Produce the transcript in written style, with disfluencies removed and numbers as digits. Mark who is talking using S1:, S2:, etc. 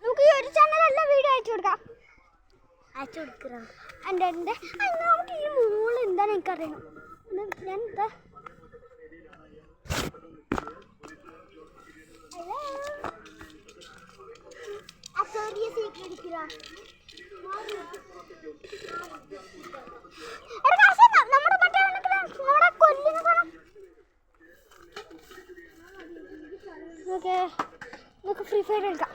S1: നമുക്ക് ഈ ഒരു ചാനലല്ല വീഡിയോ അയച്ചു കൊടുക്കാം. എൻ്റെ ഈ മോള് എന്താണ് എനിക്കറിയണം. ഞാൻ എന്താ നമുക്ക് ഫ്രീ ഫയർ കളിക്കാം.